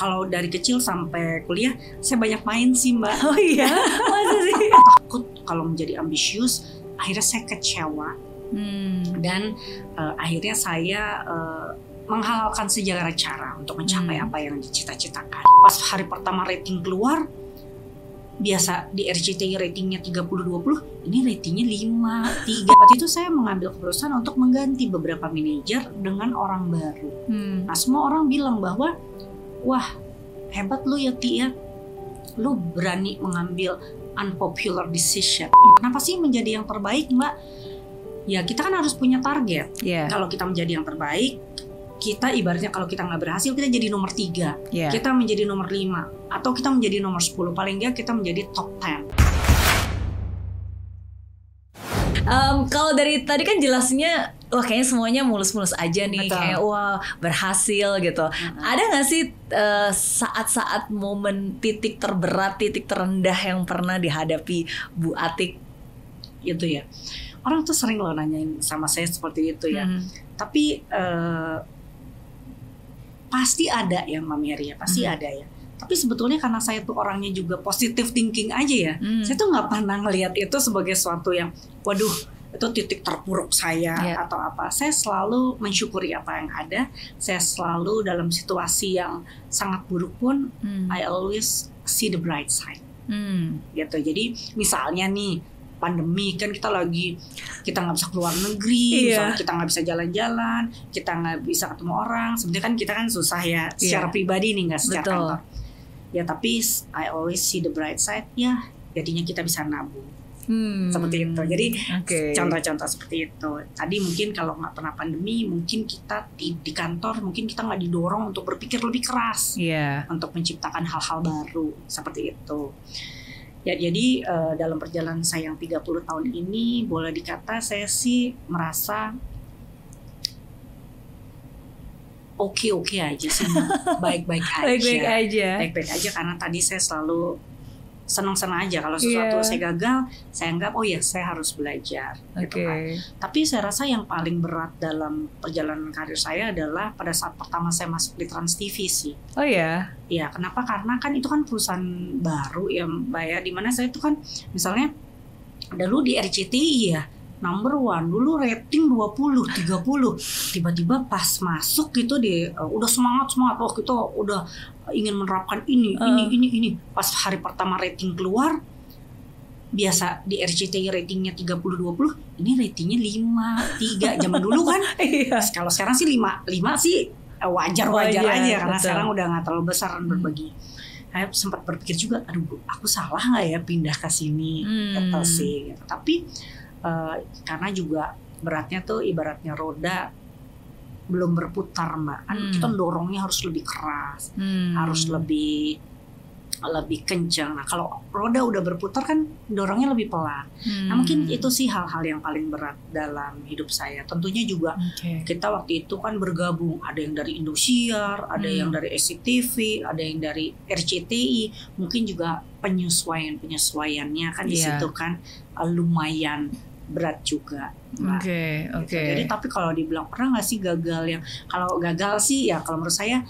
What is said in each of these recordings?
Kalau dari kecil sampai kuliah saya banyak main sih Mbak. Oh iya, masa sih? Takut kalau menjadi ambisius, akhirnya saya kecewa dan akhirnya saya menghalalkan segala cara untuk mencapai apa yang dicita-citakan. Pas hari pertama rating keluar, biasa di RCTI ratingnya 30-20, ini ratingnya 5-3. Waktu itu saya mengambil keputusan untuk mengganti beberapa manajer dengan orang baru. Nah semua orang bilang bahwa wah hebat lu ya Ti ya, lu berani mengambil unpopular decision. Kenapa sih menjadi yang terbaik Mbak? Ya kita kan harus punya target. Kalau kita menjadi yang terbaik, kita ibaratnya kalau kita nggak berhasil kita jadi nomor 3, kita menjadi nomor 5, atau kita menjadi nomor 10, paling nggak kita menjadi top 10. Kalau dari tadi kan jelasnya wah kayaknya semuanya mulus-mulus aja nih. Betul. Kayak wah berhasil gitu. Ada gak sih saat-saat momen titik terberat, titik terendah yang pernah dihadapi Bu Atik? Itu ya, orang tuh sering loh nanyain sama saya seperti itu ya. Tapi pasti ada ya Mbak Mary ya, pasti ada ya. Tapi sebetulnya karena saya tuh orangnya juga positive thinking aja ya, saya tuh nggak pernah ngelihat itu sebagai sesuatu yang waduh itu titik terpuruk saya atau apa. Saya selalu mensyukuri apa yang ada. Saya selalu dalam situasi yang sangat buruk pun I always see the bright side. Gitu. Jadi misalnya nih pandemi kan kita nggak bisa keluar negeri, kita nggak bisa jalan-jalan, kita nggak bisa ketemu orang. Sebenarnya kan kita kan susah ya secara pribadi nih, nggak secara kantor. Ya tapi I always see the bright side. Ya jadinya kita bisa nabung. Seperti itu. Jadi contoh-contoh seperti itu. Tadi mungkin kalau nggak pernah pandemi, mungkin kita di kantor mungkin kita nggak didorong untuk berpikir lebih keras, untuk menciptakan hal-hal baru seperti itu. Ya, jadi dalam perjalanan saya yang 30 tahun ini, boleh dikata saya sih merasa oke-oke aja sih, baik-baik aja. Baik-baik aja karena tadi saya selalu senang-senang aja kalau sesuatu saya gagal, saya anggap oh ya saya harus belajar gitu kan. Tapi saya rasa yang paling berat dalam perjalanan karir saya adalah pada saat pertama saya masuk di Trans TV sih. Oh ya? Ya, kenapa? Karena kan itu kan perusahaan baru ya Mbak ya, dimana saya itu kan misalnya dulu di RCTI ya number 1, dulu rating 20, 30. Tiba-tiba pas masuk gitu udah semangat waktu itu udah ingin menerapkan ini. Pas hari pertama rating keluar, biasa di RCTI ratingnya 30-20, ini ratingnya 5-3. Zaman dulu kan kalau sekarang sih 5 sih wajar aja karena sekarang udah nggak terlalu besar berbagi. Saya sempat berpikir juga, aduh aku salah nggak ya pindah ke sini gitu sih gitu. Tapi karena juga beratnya tuh ibaratnya roda belum berputar Mbak, kan kita dorongnya harus lebih keras, harus lebih kencang. Nah kalau roda udah berputar kan dorongnya lebih pelan. Nah mungkin itu sih hal-hal yang paling berat dalam hidup saya. Tentunya juga kita waktu itu kan bergabung, ada yang dari Indosiar, ada yang dari SCTV, ada yang dari RCTI. Mungkin juga penyesuaiannya kan di situ kan lumayan berat juga. Gitu. Jadi tapi kalau dibilang pernah nggak sih gagal yang, kalau gagal sih ya kalau menurut saya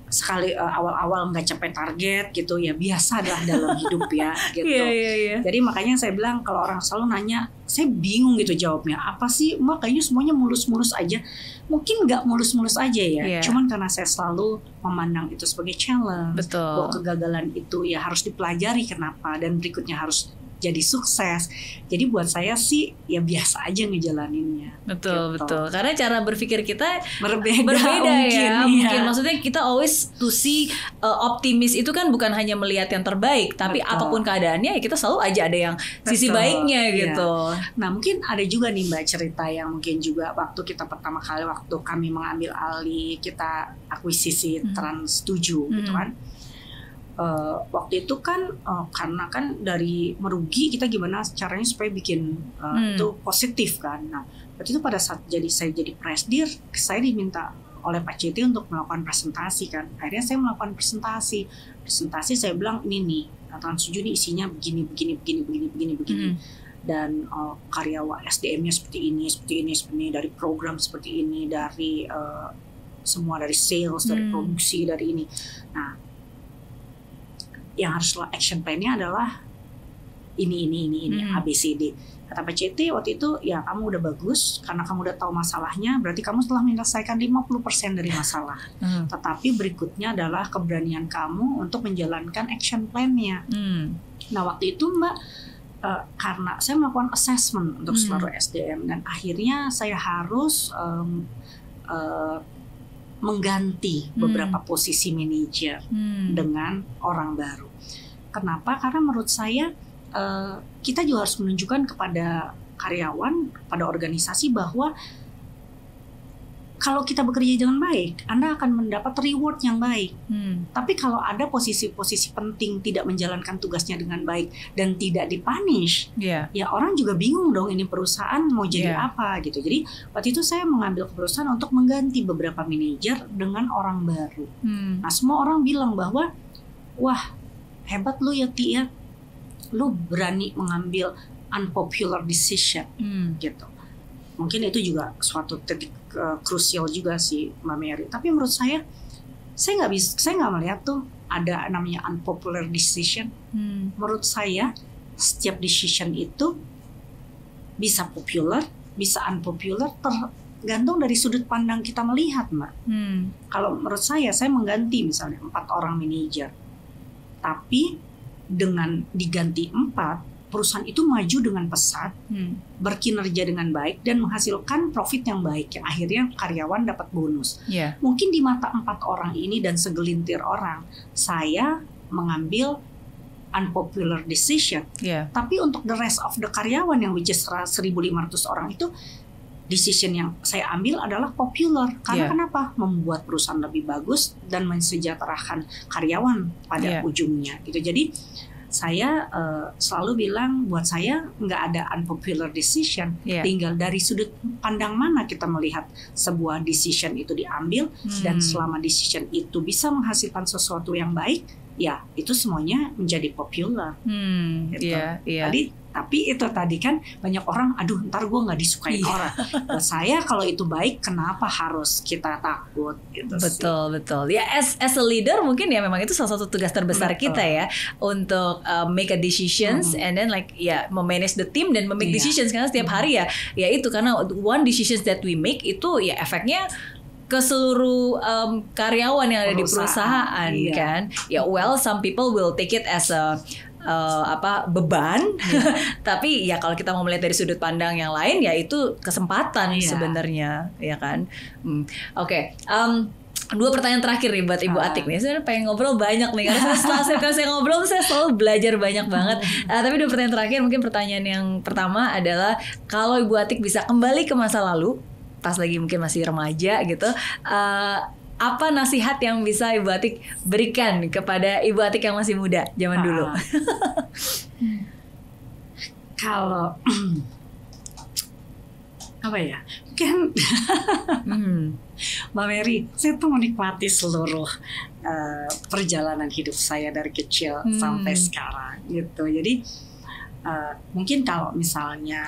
sekali awal-awal nggak capai target gitu ya biasa adalah dalam hidup ya gitu. Jadi makanya saya bilang kalau orang selalu nanya, saya bingung gitu jawabnya. Apa sih Mbak, kayaknya semuanya mulus-mulus aja. Mungkin nggak mulus-mulus aja ya. Cuman karena saya selalu memandang itu sebagai challenge. Bahwa kegagalan itu ya harus dipelajari kenapa dan berikutnya harus jadi sukses. Jadi buat saya sih ya biasa aja ngejalaninnya. Betul. Karena cara berpikir kita berbeda mungkin, ya. Mungkin maksudnya kita always to see optimis itu kan bukan hanya melihat yang terbaik, tapi apapun keadaannya ya kita selalu aja ada yang sisi baiknya gitu. Nah mungkin ada juga nih Mbak cerita yang mungkin juga waktu kita pertama kali waktu kami mengambil alih, kita akuisisi Trans 7 gitu kan. Waktu itu kan karena kan dari merugi kita gimana caranya supaya bikin itu positif kan. Nah waktu itu pada saat saya jadi presidir, saya diminta oleh Pak Citi untuk melakukan presentasi kan. Akhirnya saya melakukan presentasi saya bilang ini nih Trans 7 ini isinya begini. Dan karyawan SDM-nya seperti ini, dari program seperti ini, dari semua dari sales, dari produksi, dari ini. Nah, yang harus lo action plan-nya adalah ini ABCD. Kata PCT waktu itu, ya kamu udah bagus karena kamu udah tahu masalahnya, berarti kamu telah menyelesaikan 50% dari masalah. Tetapi berikutnya adalah keberanian kamu untuk menjalankan action plan-nya. Nah, waktu itu Mbak, karena saya melakukan assessment untuk seluruh SDM dan akhirnya saya harus mengganti beberapa posisi manajer dengan orang baru. Kenapa? Karena menurut saya kita juga harus menunjukkan kepada karyawan, pada organisasi bahwa kalau kita bekerja dengan baik, Anda akan mendapat reward yang baik. Tapi kalau ada posisi-posisi penting tidak menjalankan tugasnya dengan baik dan tidak dipunish, ya orang juga bingung dong ini perusahaan mau jadi apa gitu. Jadi waktu itu saya mengambil keputusan untuk mengganti beberapa manajer dengan orang baru. Nah, semua orang bilang bahwa wah, hebat lu ya Ti ya, lu berani mengambil unpopular decision gitu. Mungkin itu juga suatu titik krusial juga sih Mbak Mary. Tapi menurut saya nggak melihat tuh ada namanya unpopular decision. Menurut saya setiap decision itu bisa popular, bisa unpopular, tergantung dari sudut pandang kita melihat, Mbak. Kalau menurut saya mengganti misalnya 4 orang manajer, tapi dengan diganti 4, perusahaan itu maju dengan pesat, berkinerja dengan baik dan menghasilkan profit yang baik yang akhirnya karyawan dapat bonus. Mungkin di mata 4 orang ini dan segelintir orang, saya mengambil unpopular decision. Tapi untuk the rest of the karyawan yang which is 1.500 orang itu, decision yang saya ambil adalah popular. Karena kenapa? Membuat perusahaan lebih bagus dan mensejahterakan karyawan pada ujungnya. Gitu. Jadi saya selalu bilang buat saya nggak ada unpopular decision, tinggal dari sudut pandang mana kita melihat sebuah decision itu diambil, dan selama decision itu bisa menghasilkan sesuatu yang baik, ya itu semuanya menjadi popular. Gitu. Tapi itu tadi kan banyak orang, aduh ntar gue nggak disukain orang. Buat saya kalau itu baik, kenapa harus kita takut? Gitu betul. Ya as a leader mungkin ya memang itu salah satu tugas terbesar kita ya, untuk make a decisions and then memanage the team dan memake decisions, karena setiap hari ya itu karena one decisions that we make itu ya efeknya ke seluruh karyawan yang ada di perusahaan kan. Ya some people will take it as a beban, tapi ya kalau kita mau melihat dari sudut pandang yang lain ya itu kesempatan sebenarnya, ya kan. Oke. 2 pertanyaan terakhir nih buat Ibu Atik nih. Saya pengen ngobrol banyak nih karena setelah saya ngobrol saya selalu belajar banyak banget. Tapi 2 pertanyaan terakhir, mungkin pertanyaan yang pertama adalah kalau Ibu Atik bisa kembali ke masa lalu pas lagi mungkin masih remaja gitu, apa nasihat yang bisa Ibu Atik berikan kepada Ibu Atik yang masih muda zaman dulu? Kalau apa ya? Kan Mbak Mary, saya tuh menikmati seluruh perjalanan hidup saya dari kecil sampai sekarang gitu. Jadi mungkin kalau misalnya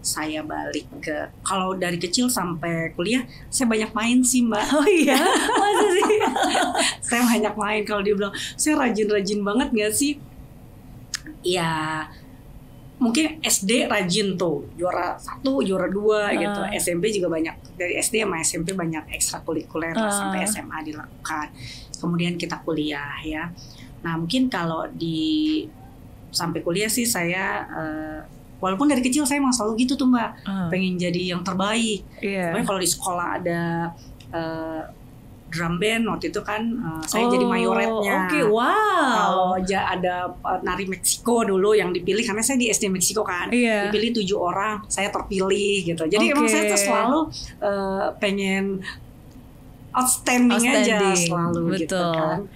saya balik ke, kalau dari kecil sampai kuliah saya banyak main sih Mbak. Oh iya? Masa sih? Saya banyak main. Kalau dia bilang saya rajin-rajin banget gak sih? Ya mungkin SD rajin tuh, juara 1, juara 2 gitu. SMP juga banyak, dari SD sama SMP banyak ekstrakurikuler sampai SMA dilakukan. Kemudian kita kuliah ya. Nah mungkin kalau di sampai kuliah sih saya walaupun dari kecil saya emang selalu gitu tuh Mbak, pengen jadi yang terbaik. Pokoknya kalau di sekolah ada drum band waktu itu kan saya jadi mayoretnya. Kalau ada nari Meksiko dulu yang dipilih, karena saya di SD Meksiko kan, dipilih 7 orang, saya terpilih gitu. Jadi emang saya tuh selalu pengen outstanding aja selalu. Gitu kan.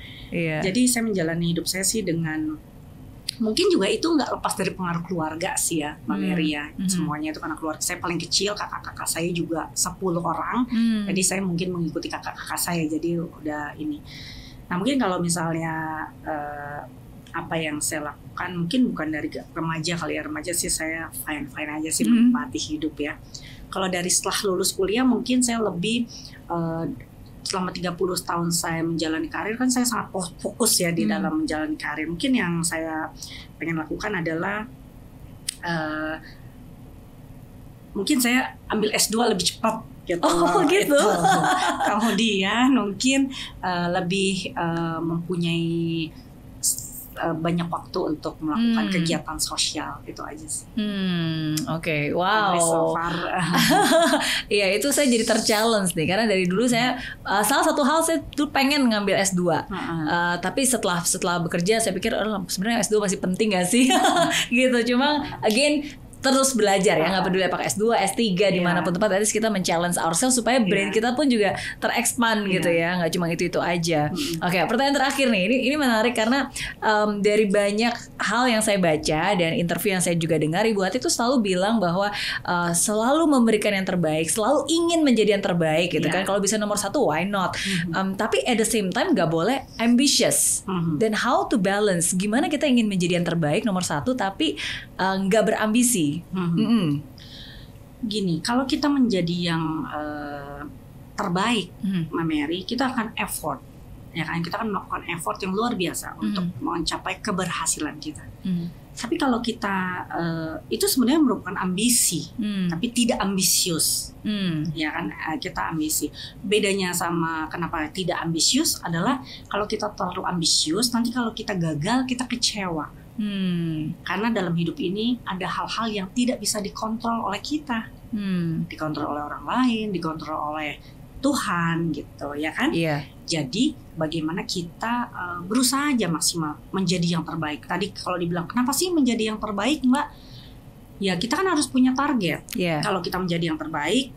Jadi saya menjalani hidup saya sih dengan, mungkin juga itu nggak lepas dari pengaruh keluarga sih ya Mbak Mary ya. Semuanya itu karena keluarga saya paling kecil, kakak-kakak saya juga 10 orang. Jadi saya mungkin mengikuti kakak-kakak saya, jadi udah ini. Nah mungkin kalau misalnya apa yang saya lakukan, mungkin bukan dari remaja kali ya. Remaja sih saya fine aja sih, menikmati hidup ya. Kalau dari setelah lulus kuliah mungkin saya lebih selama 30 tahun saya menjalani karir kan saya sangat fokus ya di dalam menjalani karir. Mungkin yang saya pengen lakukan adalah mungkin saya ambil S2 lebih cepat gitu. Oh gitu. Kemudian mungkin lebih mempunyai banyak waktu untuk melakukan kegiatan sosial, itu aja sih. Oke. Wow. So far. Iya, itu saya jadi ter-challenge nih karena dari dulu saya salah satu hal saya tuh pengen ngambil S2. Tapi setelah bekerja saya pikir sebenarnya S2 masih penting gak sih? Gitu. Cuma again terus belajar ya, nggak peduli apakah S2, S3 dimanapun tempat, at least kita men-challenge ourselves supaya brain kita pun juga ter-expand gitu ya, nggak cuma itu aja. Oke, pertanyaan terakhir nih, ini menarik karena dari banyak hal yang saya baca dan interview yang saya juga dengar, Ibu Atik itu selalu bilang bahwa selalu memberikan yang terbaik, selalu ingin menjadi yang terbaik gitu kan. Kalau bisa nomor 1, why not? Tapi at the same time nggak boleh ambitious. Dan how to balance, gimana kita ingin menjadi yang terbaik nomor 1 tapi nggak berambisi. Gini, kalau kita menjadi yang terbaik, Mbak Mary, kita akan effort, ya kan? Kita akan melakukan effort yang luar biasa untuk mencapai keberhasilan kita. Tapi kalau kita itu sebenarnya merupakan ambisi, tapi tidak ambisius, ya kan? Kita ambisi. Bedanya sama kenapa tidak ambisius adalah kalau kita terlalu ambisius, nanti kalau kita gagal kita kecewa. Karena dalam hidup ini ada hal-hal yang tidak bisa dikontrol oleh kita, dikontrol oleh orang lain, dikontrol oleh Tuhan gitu, ya kan? Jadi bagaimana kita berusaha aja maksimal menjadi yang terbaik. Tadi kalau dibilang kenapa sih menjadi yang terbaik, Mbak? Ya kita kan harus punya target. Kalau kita menjadi yang terbaik,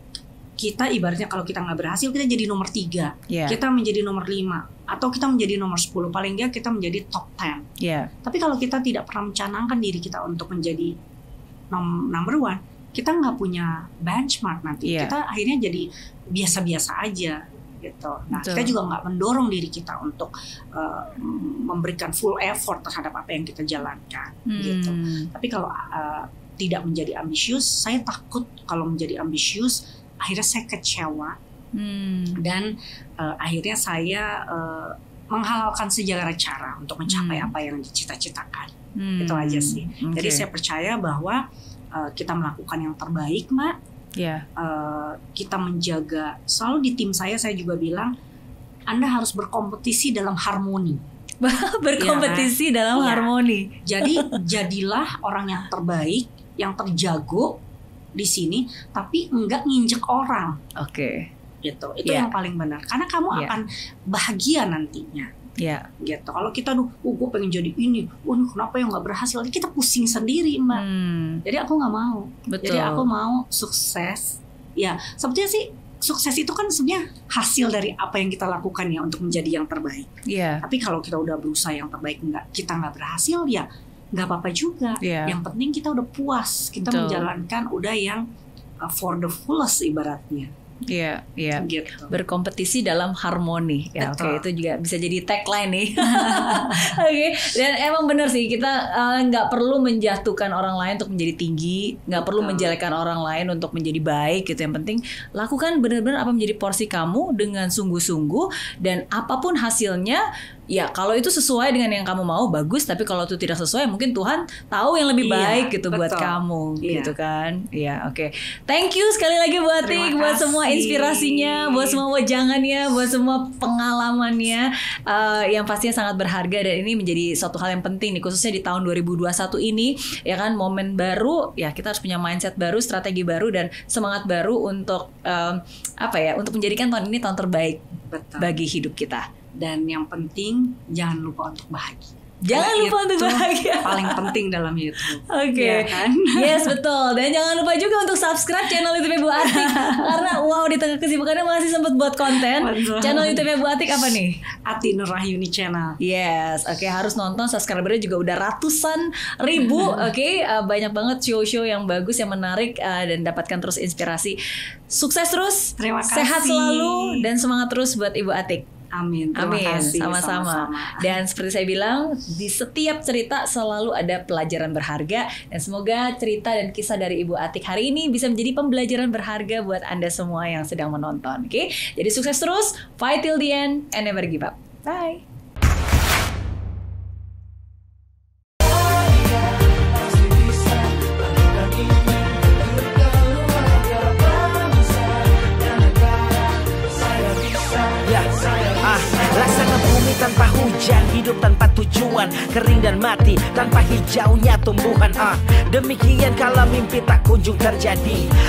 kita ibaratnya kalau kita nggak berhasil kita jadi nomor 3, kita menjadi nomor 5, atau kita menjadi nomor 10, paling nggak kita menjadi top 10. Tapi kalau kita tidak pernah mencanangkan diri kita untuk menjadi number 1, kita nggak punya benchmark nanti. Kita akhirnya jadi biasa-biasa aja gitu. Nah, kita juga nggak mendorong diri kita untuk memberikan full effort terhadap apa yang kita jalankan gitu. Tapi kalau tidak menjadi ambisius, saya takut kalau menjadi ambisius akhirnya saya kecewa dan akhirnya saya menghalalkan segala cara untuk mencapai apa yang dicita-citakan. Itu aja sih. Jadi saya percaya bahwa kita melakukan yang terbaik, Mbak. Kita menjaga, selalu di tim saya juga bilang, Anda harus berkompetisi dalam harmoni. Berkompetisi dalam harmoni. Jadi jadilah orang yang terbaik, yang terjago di sini, tapi enggak nginjek orang. Gitu. Itu yang paling benar. Karena kamu akan bahagia nantinya. Gitu. Kalau kita gue pengen jadi ini, kenapa yang nggak berhasil? Kita pusing sendiri, Mbak. Jadi aku nggak mau. Jadi aku mau sukses. Ya, sebetulnya sih sukses itu kan sebenarnya hasil dari apa yang kita lakukan ya untuk menjadi yang terbaik. Tapi kalau kita udah berusaha yang terbaik, kita nggak berhasil, ya nggak apa-apa juga. Yang penting kita udah puas, kita menjalankan udah yang for the fullest ibaratnya. Gitu. Berkompetisi dalam harmoni. Itu juga bisa jadi tagline nih. Dan emang benar sih, kita nggak perlu menjatuhkan orang lain untuk menjadi tinggi, nggak perlu menjelekkan orang lain untuk menjadi baik gitu. Yang penting lakukan benar-benar apa menjadi porsi kamu dengan sungguh-sungguh, dan apapun hasilnya, ya kalau itu sesuai dengan yang kamu mau, bagus. Tapi kalau itu tidak sesuai, mungkin Tuhan tahu yang lebih baik gitu buat kamu, gitu kan. Thank you sekali lagi Bu Atik buat semua inspirasinya, buat semua wejangannya, buat semua pengalamannya yang pastinya sangat berharga, dan ini menjadi suatu hal yang penting nih, khususnya di tahun 2021 ini, ya kan, momen baru, ya kita harus punya mindset baru, strategi baru, dan semangat baru untuk untuk menjadikan tahun ini tahun terbaik bagi hidup kita. Dan yang penting jangan lupa untuk bahagia. Jangan lupa untuk bahagia. Paling penting dalam hidup. Ya kan? Yes, betul. Dan jangan lupa juga untuk subscribe channel YouTube Bu Atik. Karena di tengah kesibukannya masih sempat buat konten. Channel YouTube Bu Atik apa nih? Ati Nurrahyuni Channel. Yes, harus nonton. Subscribernya juga udah ratusan ribu. Banyak banget show-show yang bagus, yang menarik, dan dapatkan terus inspirasi. Sukses terus. Terima kasih. Sehat selalu dan semangat terus buat Ibu Atik. Amin. Terima Amin, kasih. sama-sama. Dan seperti saya bilang, di setiap cerita selalu ada pelajaran berharga. Dan semoga cerita dan kisah dari Ibu Atiek hari ini bisa menjadi pembelajaran berharga buat Anda semua yang sedang menonton. Oke, jadi sukses terus, fight till the end, and never give up. Bye. Laksana bumi tanpa hujan, hidup tanpa tujuan, kering dan mati tanpa hijaunya tumbuhan. Demikian kalau mimpi tak kunjung terjadi,